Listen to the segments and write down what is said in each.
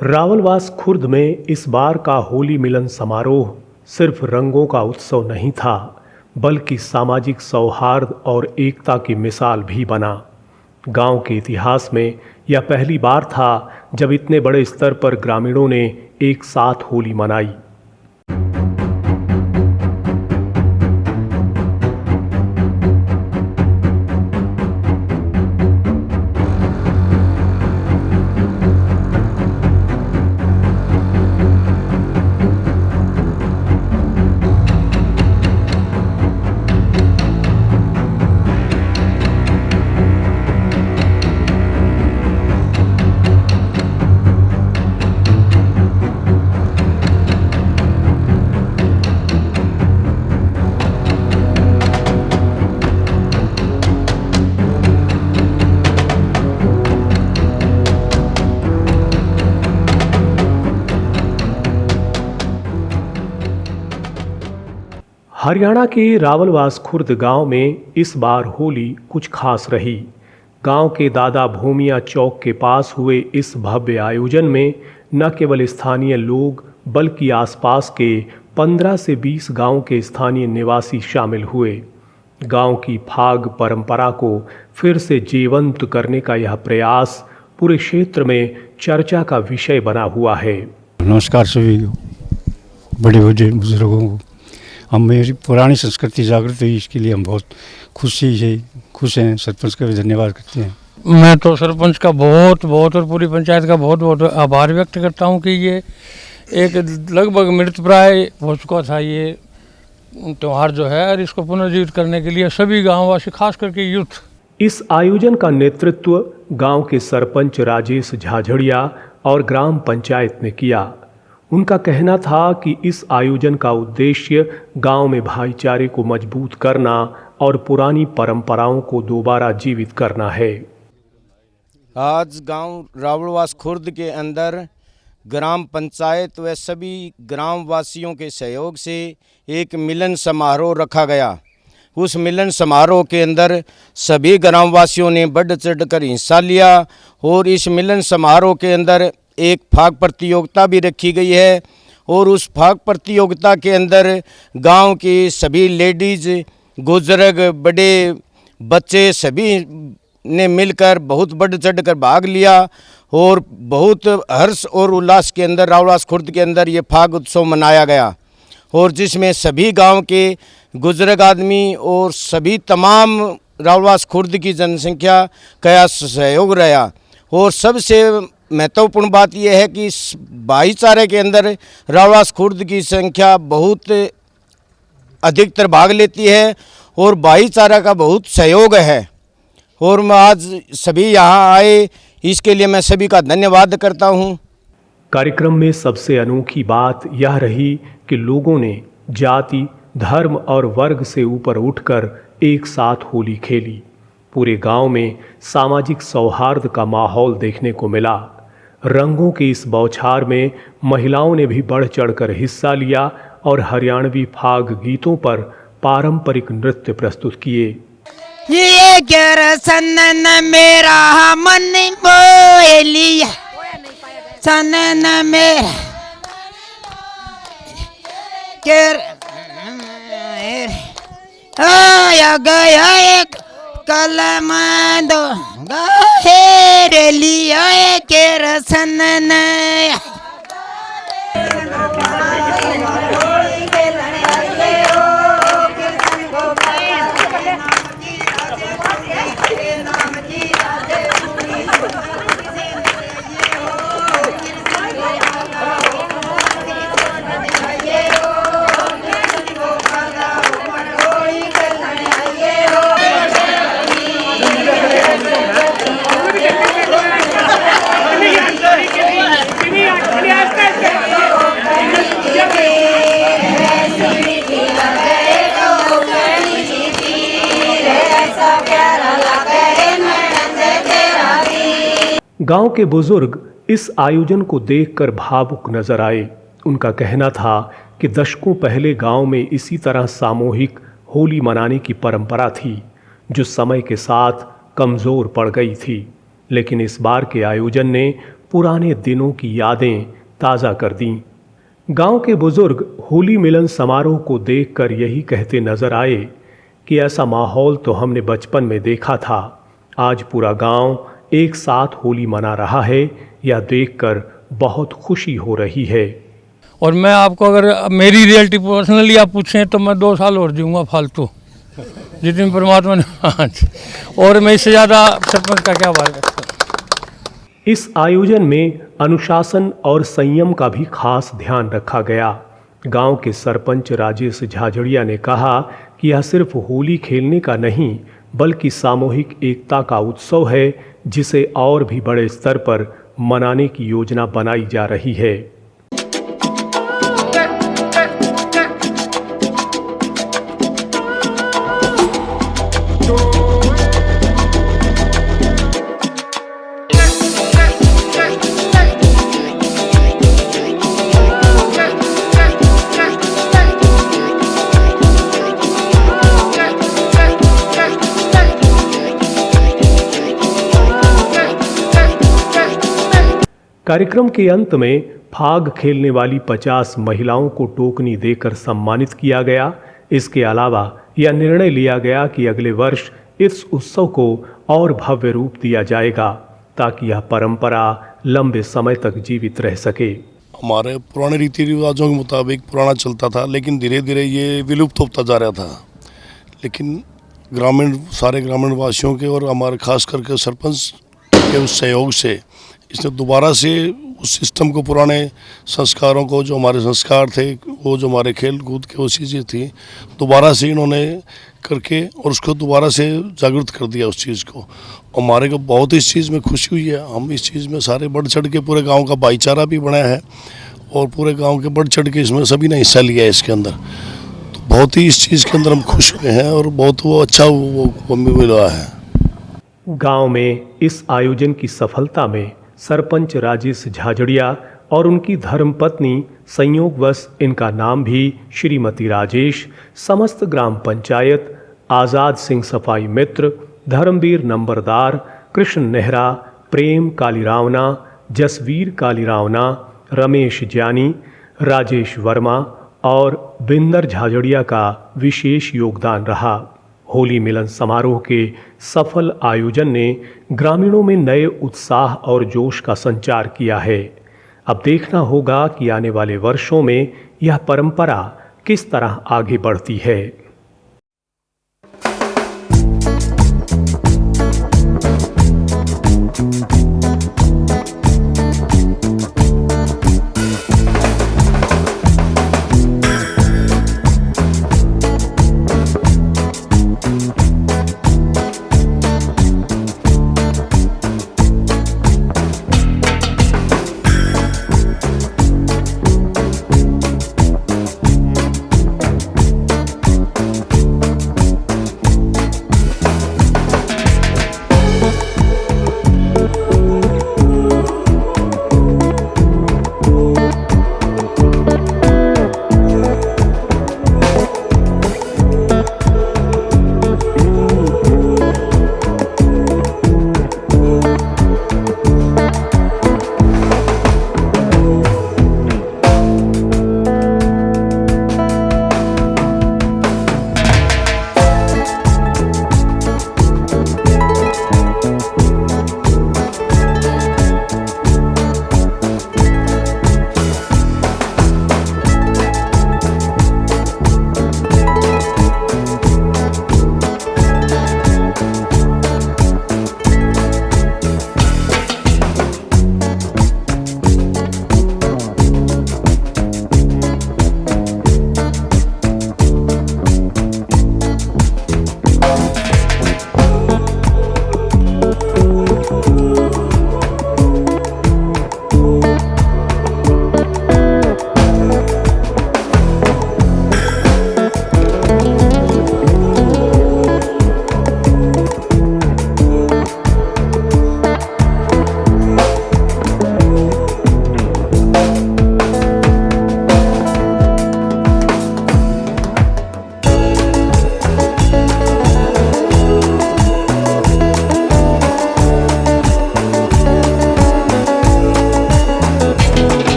रावलवास खुर्द में इस बार का होली मिलन समारोह सिर्फ रंगों का उत्सव नहीं था, बल्कि सामाजिक सौहार्द और एकता की मिसाल भी बना। गांव के इतिहास में यह पहली बार था जब इतने बड़े स्तर पर ग्रामीणों ने एक साथ होली मनाई। हरियाणा के रावलवास खुर्द गांव में इस बार होली कुछ खास रही। गांव के दादा भूमिया चौक के पास हुए इस भव्य आयोजन में न केवल स्थानीय लोग बल्कि आसपास के 15 से 20 गांव के स्थानीय निवासी शामिल हुए। गांव की फाग परंपरा को फिर से जीवंत करने का यह प्रयास पूरे क्षेत्र में चर्चा का विषय बना हुआ है। नमस्कार सभी बड़े बुजुर्गों को। हम मेरी पुरानी संस्कृति जागृत हुई, इसके लिए हम बहुत खुश हैं। सरपंच का भी धन्यवाद करते हैं। मैं तो सरपंच का बहुत और पूरी पंचायत का बहुत आभार व्यक्त करता हूं कि ये एक लगभग मृतप्राय हो चुका था ये त्यौहार जो है, और इसको पुनर्जीवित करने के लिए सभी गांववासी खास करके यूथ। इस आयोजन का नेतृत्व गांव के सरपंच राजेश झाझड़िया और ग्राम पंचायत ने किया। उनका कहना था कि इस आयोजन का उद्देश्य गांव में भाईचारे को मजबूत करना और पुरानी परंपराओं को दोबारा जीवित करना है। आज गांव रावलवास खुर्द के अंदर ग्राम पंचायत व सभी ग्रामवासियों के सहयोग से एक मिलन समारोह रखा गया। उस मिलन समारोह के अंदर सभी ग्रामवासियों ने बढ़ चढ़कर हिस्सा लिया और इस मिलन समारोह के अंदर एक फाग प्रतियोगिता भी रखी गई है और उस फाग प्रतियोगिता के अंदर गांव की सभी लेडीज, बुजुर्ग, बड़े बच्चे सभी ने मिलकर बहुत बढ़ चढ़कर भाग लिया और बहुत हर्ष और उल्लास के अंदर रावलवास खुर्द के अंदर ये फाग उत्सव मनाया गया और जिसमें सभी गांव के बुजुर्ग आदमी और सभी तमाम रावलवास खुर्द की जनसंख्या का सहयोग रहा। और सबसे महत्वपूर्ण बात यह है कि भाईचारे के अंदर रावलवास खुर्द की संख्या बहुत अधिकतर भाग लेती है और भाईचारा का बहुत सहयोग है और मैं आज सभी यहाँ आए, इसके लिए मैं सभी का धन्यवाद करता हूँ। कार्यक्रम में सबसे अनोखी बात यह रही कि लोगों ने जाति, धर्म और वर्ग से ऊपर उठकर एक साथ होली खेली। पूरे गांव में सामाजिक सौहार्द का माहौल देखने को मिला। रंगों की इस बौछार में महिलाओं ने भी बढ़ चढ़कर हिस्सा लिया और हरियाणवी फाग गीतों पर पारंपरिक नृत्य प्रस्तुत किए। ये सनन मेरा मन बोलिया, सनन मेरा आया गया एक कलम दो गहेर लिया के रसन। गांव के बुजुर्ग इस आयोजन को देखकर भावुक नजर आए। उनका कहना था कि दशकों पहले गांव में इसी तरह सामूहिक होली मनाने की परंपरा थी, जो समय के साथ कमजोर पड़ गई थी। लेकिन इस बार के आयोजन ने पुराने दिनों की यादें ताज़ा कर दीं। गांव के बुजुर्ग होली मिलन समारोह को देखकर यही कहते नजर आए कि ऐसा माहौल तो हमने बचपन में देखा था। आज पूरा गांव एक साथ होली मना रहा है, यह देखकर बहुत खुशी हो रही है। और मैं आपको अगर मेरी रियलिटी पर्सनली आप पूछें तो मैं 2 साल और जीऊँगा फालतू, जितनी परमात्मा ने और मैं इससे ज़्यादा सरपंच का क्या बात करता हूँ। इस आयोजन में अनुशासन और संयम का भी खास ध्यान रखा गया। गांव के सरपंच राजेश झाझड़िया ने कहा कि यह सिर्फ होली खेलने का नहीं बल्कि सामूहिक एकता का उत्सव है, जिसे और भी बड़े स्तर पर मनाने की योजना बनाई जा रही है। कार्यक्रम के अंत में फाग खेलने वाली 50 महिलाओं को टोकनी देकर सम्मानित किया गया। इसके अलावा यह निर्णय लिया गया कि अगले वर्ष इस उत्सव को और भव्य रूप दिया जाएगा ताकि यह परंपरा लंबे समय तक जीवित रह सके। हमारे पुराने रीति रिवाजों के मुताबिक पुराना चलता था, लेकिन धीरे धीरे ये विलुप्त होता जा रहा था। लेकिन सारे ग्रामीण वासियों के और हमारे खास करके सरपंच के उस सहयोग से इसने दोबारा से उस सिस्टम को, पुराने संस्कारों को, जो हमारे संस्कार थे, वो जो हमारे खेल कूद के वो चीज़ें थी, दोबारा से इन्होंने करके और उसको दोबारा से जागृत कर दिया उस चीज़ को। और हमारे को बहुत इस चीज़ में खुशी हुई है। हम इस चीज़ में सारे बढ़ चढ़ के, पूरे गांव का भाईचारा भी बना है और पूरे गांव के बढ़ चढ़ के इसमें सभी ने हिस्सा लिया है इसके अंदर। तो बहुत ही इस चीज़ के अंदर हम खुश हुए हैं और बहुत वो अच्छा वो मिला है। गांव में इस आयोजन की सफलता में सरपंच राजेश झाझड़िया और उनकी धर्मपत्नी, संयोगवश इनका नाम भी श्रीमती राजेश, समस्त ग्राम पंचायत, आज़ाद सिंह सफाई मित्र, धर्मवीर नंबरदार, कृष्ण नेहरा, प्रेम कालीरावना, जसवीर कालीरावना, रमेश जानी, राजेश वर्मा और बिंदर झाझड़िया का विशेष योगदान रहा। होली मिलन समारोह के सफल आयोजन ने ग्रामीणों में नए उत्साह और जोश का संचार किया है। अब देखना होगा कि आने वाले वर्षों में यह परंपरा किस तरह आगे बढ़ती है।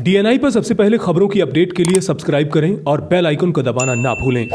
डीएनआई पर सबसे पहले खबरों की अपडेट के लिए सब्सक्राइब करें और बेल आइकन को दबाना ना भूलें।